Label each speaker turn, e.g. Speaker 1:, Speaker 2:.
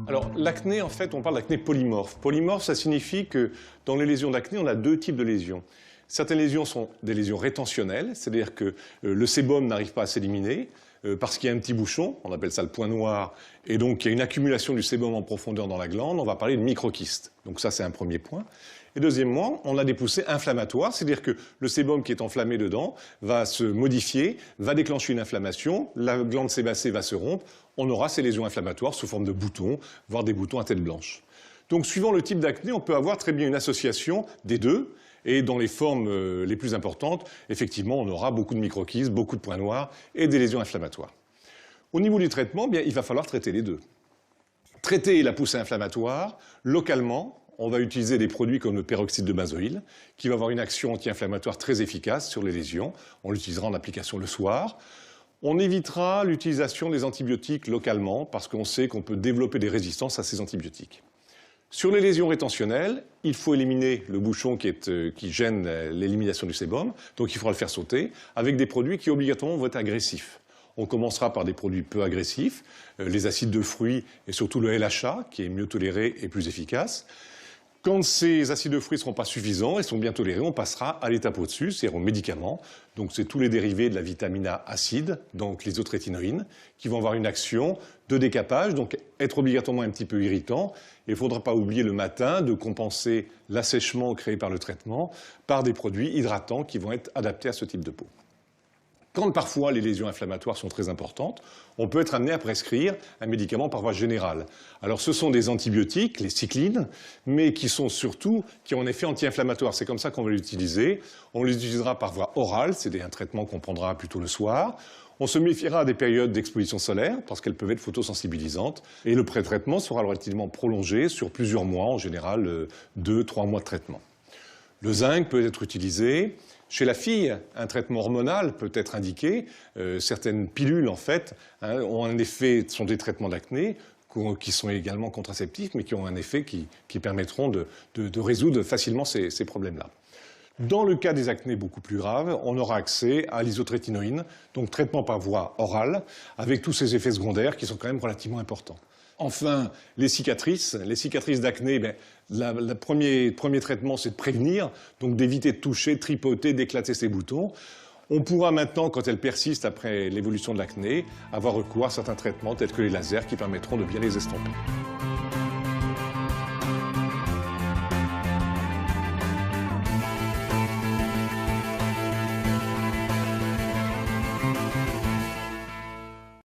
Speaker 1: Alors, l'acné, en fait, on parle d'acné polymorphe. Polymorphe, ça signifie que dans les lésions d'acné, on a deux types de lésions. Certaines lésions sont des lésions rétentionnelles, c'est-à-dire que le sébum n'arrive pas à s'éliminer parce qu'il y a un petit bouchon, on appelle ça le point noir, et donc il y a une accumulation du sébum en profondeur dans la glande, on va parler de microkyste. Donc ça, c'est un premier point. Et deuxièmement, on a des poussées inflammatoires, c'est-à-dire que le sébum qui est enflammé dedans va se modifier, va déclencher une inflammation, la glande sébacée va se rompre, on aura ces lésions inflammatoires sous forme de boutons, voire des boutons à tête blanche. Donc suivant le type d'acné, on peut avoir très bien une association des deux. Et dans les formes les plus importantes, effectivement, on aura beaucoup de microkystes, beaucoup de points noirs et des lésions inflammatoires. Au niveau du traitement, bien, il va falloir traiter les deux. Traiter la poussée inflammatoire, localement, on va utiliser des produits comme le peroxyde de benzoïle, qui va avoir une action anti-inflammatoire très efficace sur les lésions. On l'utilisera en application le soir. On évitera l'utilisation des antibiotiques localement, parce qu'on sait qu'on peut développer des résistances à ces antibiotiques. Sur les lésions rétentionnelles, il faut éliminer le bouchon qui gêne l'élimination du sébum, donc il faudra le faire sauter, avec des produits qui obligatoirement vont être agressifs. On commencera par des produits peu agressifs, les acides de fruits et surtout le LHA, qui est mieux toléré et plus efficace. Quand ces acides de fruits ne seront pas suffisants et sont bien tolérés, on passera à l'étape au-dessus, c'est-à-dire aux médicaments. Donc c'est tous les dérivés de la vitamine A acide, donc les isotrétinoïnes, qui vont avoir une action de décapage, donc être obligatoirement un petit peu irritant. Et il ne faudra pas oublier le matin de compenser l'assèchement créé par le traitement par des produits hydratants qui vont être adaptés à ce type de peau. Quand parfois les lésions inflammatoires sont très importantes, on peut être amené à prescrire un médicament par voie générale. Alors ce sont des antibiotiques, les cyclines, mais qui ont un effet anti-inflammatoire. C'est comme ça qu'on va l'utiliser. On les utilisera par voie orale, c'est un traitement qu'on prendra plutôt le soir. On se méfiera à des périodes d'exposition solaire parce qu'elles peuvent être photosensibilisantes. Et le pré-traitement sera relativement prolongé sur plusieurs mois, en général 2-3 mois de traitement. Le zinc peut être utilisé. Chez la fille, un traitement hormonal peut être indiqué. Certaines pilules, en fait, ont un effet, sont des traitements d'acné qui sont également contraceptifs, mais qui ont un effet qui permettront de résoudre facilement ces problèmes-là. Dans le cas des acnés beaucoup plus graves, on aura accès à l'isotrétinoïne, donc traitement par voie orale, avec tous ces effets secondaires qui sont quand même relativement importants. Enfin, les cicatrices d'acné, le premier traitement, c'est de prévenir, donc d'éviter de toucher, tripoter, d'éclater ces boutons. On pourra maintenant, quand elles persistent après l'évolution de l'acné, avoir recours à certains traitements tels que les lasers qui permettront de bien les estomper.